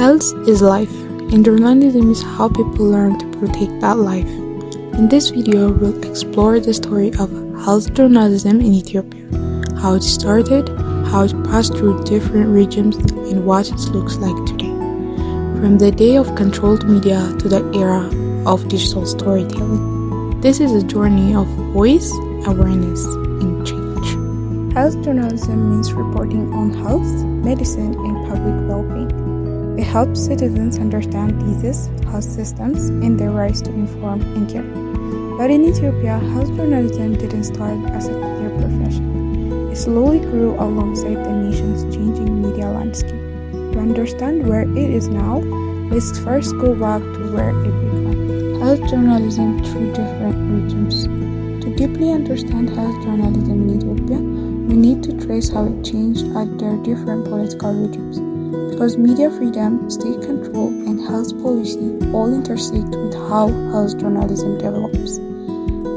Health is life, and journalism is how people learn to protect that life. In this video, we'll explore the story of health journalism in Ethiopia, how it started, how it passed through different regimes, and what it looks like today. From the day of controlled media to the era of digital storytelling, this is a journey of voice, awareness, and change. Health journalism means reporting on health, medicine, and public well-being. It helps citizens understand diseases, health systems, and their rights to inform and care. But in Ethiopia, health journalism didn't start as a clear profession. It slowly grew alongside the nation's changing media landscape. To understand where it is now, let's first go back to where it began. Health journalism through different regimes. To deeply understand health journalism in Ethiopia, we need to trace how it changed at their different political regimes. Because media freedom, state control, and health policy all intersect with how health journalism develops.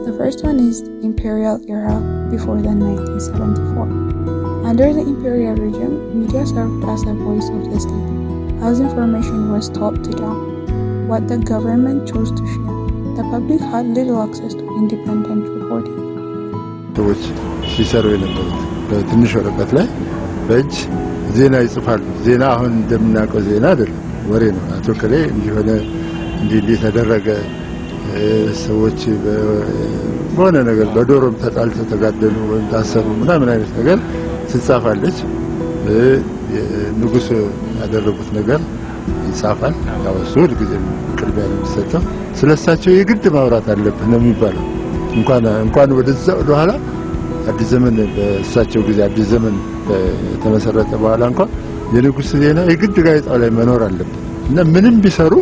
The first one is the imperial era before the 1974. Under the imperial regime, media served as a voice of the state. Health information was top to down, what the government chose to share. The public had little access to independent reporting. ሰዎች ሲሰሩ የነበሩት በትንሽ ወረቀት ላይ በእጅ ዜና ይጽፋሉ። ዜና አሁን እንደምናውቀው ዜና አይደለም፣ ወሬ ነው። አቶ ከሌ እንዲሆነ እንዲህ ተደረገ፣ ሰዎች በሆነ ነገር በዶሮም ተጣልተው ተጋደሉ ወይም ታሰሩ ምናምን አይነት ነገር ትጻፋለች። ንጉስ ያደረጉት ነገር ይጻፋል። ያው እሱ ሁልጊዜ ቅድሚያ የሚሰጠው ስለሳቸው የግድ ማውራት አለብን ነው የሚባለው። እንኳን ወደ ኋላ አዲስ ዘመን በእሳቸው ጊዜ አዲስ ዘመን ተመሰረተ በኋላ እንኳን የንጉስ ዜና የግድ ጋዜጣው ላይ መኖር አለበት እና ምንም ቢሰሩ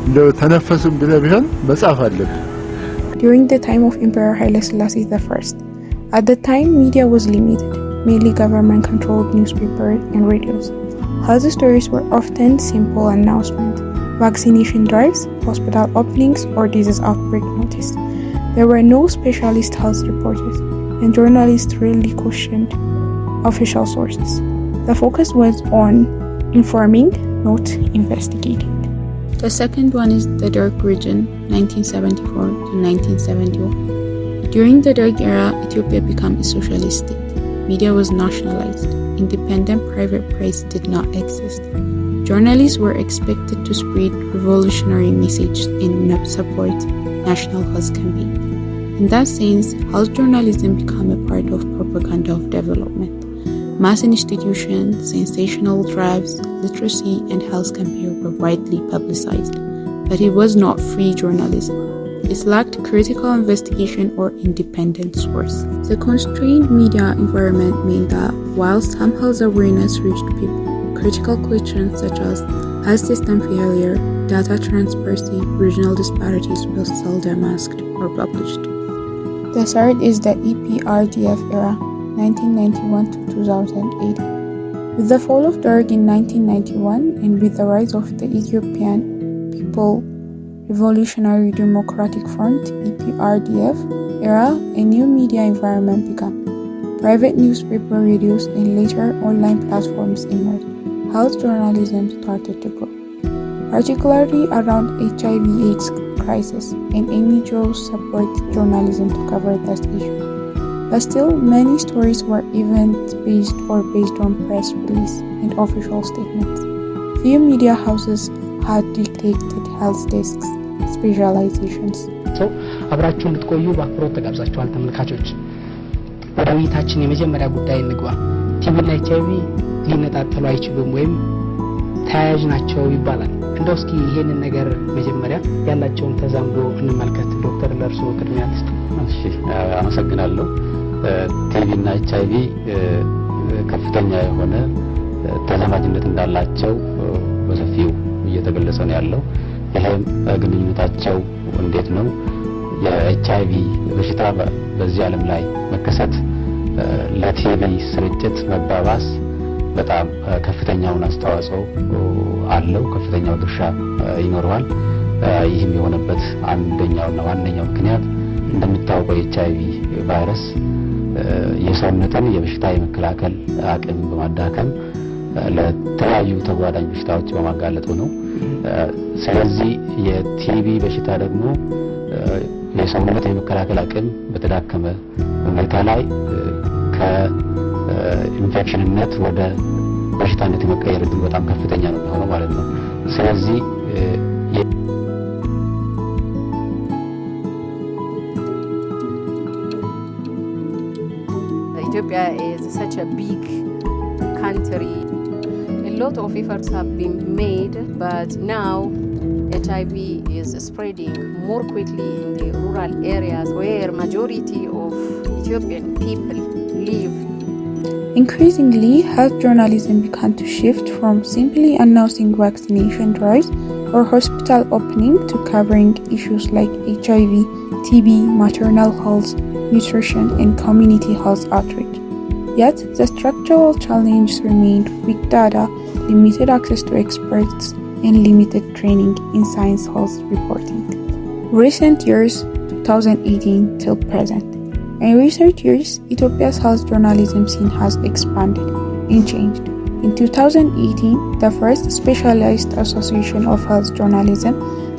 እንደው ተነፈሱም ቢሆን መጻፍ አለበት። During the time of Emperor Haile Selassie I, at the time media was limited, mainly government-controlled newspapers and radios. Health stories were often simple announcements, vaccination drives, hospital openings, or disease outbreak notice. There were no specialist health reporters, and journalists really questioned official sources. The focus was on informing, not investigating. The second one is the Derg region, 1974 to 1971. During the Derg era, Ethiopia became a socialist state. Media was nationalized. Independent private press did not exist. Journalists were expected to spread revolutionary messages and support national health campaign. In that sense, health journalism became a part of propaganda of development. Mass institutions, sensational drives, literacy, and health campaigns were widely publicized, but it was not free journalism. It lacked critical investigation or independent source. The constrained media environment meant that while some health awareness reached people, critical questions such as health system failure, data transparency, regional disparities were seldom asked or published. The third is the EPRDF era, 1991 to 2008. With the fall of Derg in 1991 and with the rise of the Ethiopian People Revolutionary Democratic Front (EPRDF) era, a new media environment began. Private newspaper, radios, and later online platforms emerged. Health journalism started to grow, particularly around HIV/AIDS crisis, and NGOs support journalism to cover this issue. But still, many stories were event-based or based on press release and official statements. Few media houses had dedicated health desks specializations. So, አብራችሁ እንድትቆዩ በአክብሮት ተጋብዛችኋል ተመልካቾች። ወደ ውይይታችን የመጀመሪያ ጉዳይ እንግባ። ቲቪና ኤችአይቪ ሊነጣጠሉ አይችሉም ወይም ተያያዥ ናቸው ይባላል። እንደው እስኪ ይሄንን ነገር መጀመሪያ ያላቸውን ተዛምዶ እንመልከት። ዶክተር ለርሶ ቅድሚያ ልስጥ። እሺ፣ አመሰግናለሁ። ቲቪና ኤችአይቪ ከፍተኛ የሆነ ተዛማጅነት እንዳላቸው በሰፊው እየተገለጸ ነው ያለው። ይሄም ግንኙነታቸው እንዴት ነው? የኤችአይቪ በሽታ በዚህ ዓለም ላይ መከሰት ለቲቪ ስርጭት መባባስ በጣም ከፍተኛውን አስተዋጽኦ አለው፣ ከፍተኛው ድርሻ ይኖረዋል። ይህም የሆነበት አንደኛውና ዋነኛው ምክንያት እንደሚታወቀው የኤችአይቪ ቫይረስ የሰውነትን የበሽታ የመከላከል አቅም በማዳከም ለተለያዩ ተጓዳኝ በሽታዎች በማጋለጡ ነው። ስለዚህ የቲቢ በሽታ ደግሞ የሰውነት የመከላከል አቅም በተዳከመ ሁኔታ ላይ ከኢንፌክሽንነት ወደ በሽታነት የመቀየር እድሉ በጣም ከፍተኛ ነው የሚሆነው ማለት ነው። ስለዚህ Ethiopia is such a big country. A lot of efforts have been made, but now HIV is spreading more quickly in the rural areas where majority of Ethiopian people live. Increasingly, health journalism began to shift from simply announcing vaccination drives or hospital opening to covering issues like HIV, TB, maternal health, nutrition, and community health outreach. Yet, the structural challenges remained: weak data, limited access to experts, and limited training in science health reporting. Recent years, 2018 till present. In recent years, Ethiopia's health journalism scene has expanded and changed. In 2018, the first specialized association of health journalism,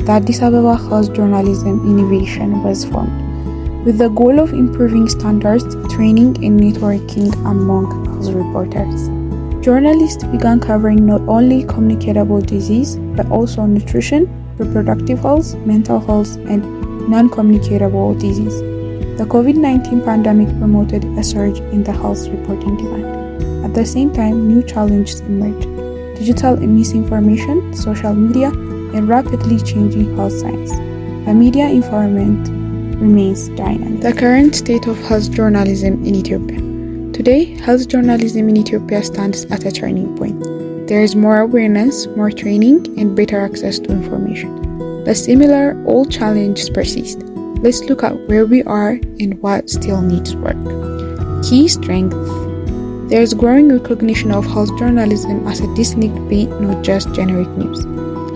the Addis Ababa Health Journalism Innovation, was formed, with the goal of improving standards, training, and networking among health reporters. Journalists began covering not only communicable disease, but also nutrition, reproductive health, mental health, and non-communicable disease. The COVID-19 pandemic promoted a surge in the health reporting demand. At the same time, new challenges emerged: digital misinformation, social media, and rapidly changing health science. The media environment remains dynamic. The current state of health journalism in Ethiopia. Today, health journalism in Ethiopia stands at a turning point. There is more awareness, more training, and better access to information. But similar old challenges persist. Let's look at where we are and what still needs work. Key strengths. There is growing recognition of health journalism as a distinct beat, not just generic news.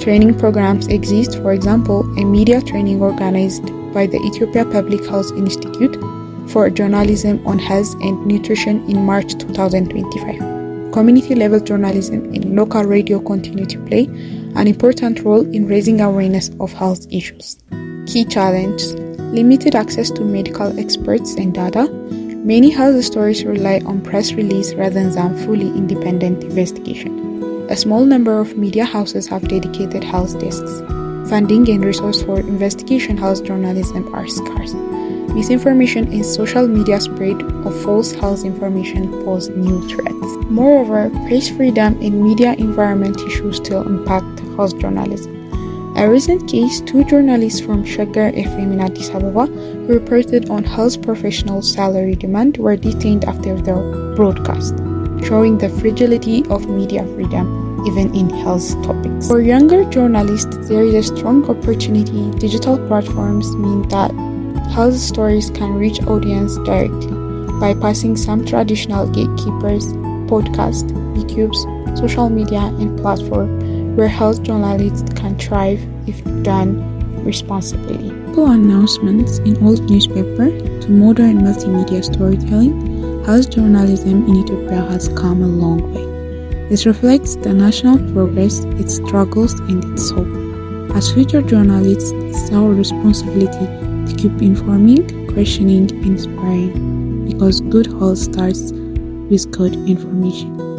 Training programs exist, for example, a media training organized by the Ethiopia Public Health Institute for journalism on health and nutrition in March 2025. Community-level journalism and local radio continue to play an important role in raising awareness of health issues. Key challenges: limited access to medical experts and data. Many health stories rely on press release rather than fully independent investigation. A small number of media houses have dedicated health desks. Funding and resources for investigation health journalism are scarce. Misinformation and social media spread of false health information pose new threats. Moreover, press freedom and media environment issues still impact health journalism. A recent case, 2 journalists from Shaggar FM in Addis Ababa who reported on health professionals' salary demand were detained after their broadcast, showing the fragility of media freedom even in health topics. For younger journalists, there is a strong opportunity. Digital platforms mean that health stories can reach audience directly, bypassing some traditional gatekeepers, podcasts, YouTubes, social media, and platforms where health journalists can thrive if done responsibly. From announcements in old newspaper to modern multimedia storytelling, health journalism in Ethiopia has come a long way. This reflects the national progress, its struggles, and its hope. As future journalists, it's our responsibility to keep informing, questioning, and inspiring, because good health starts with good information.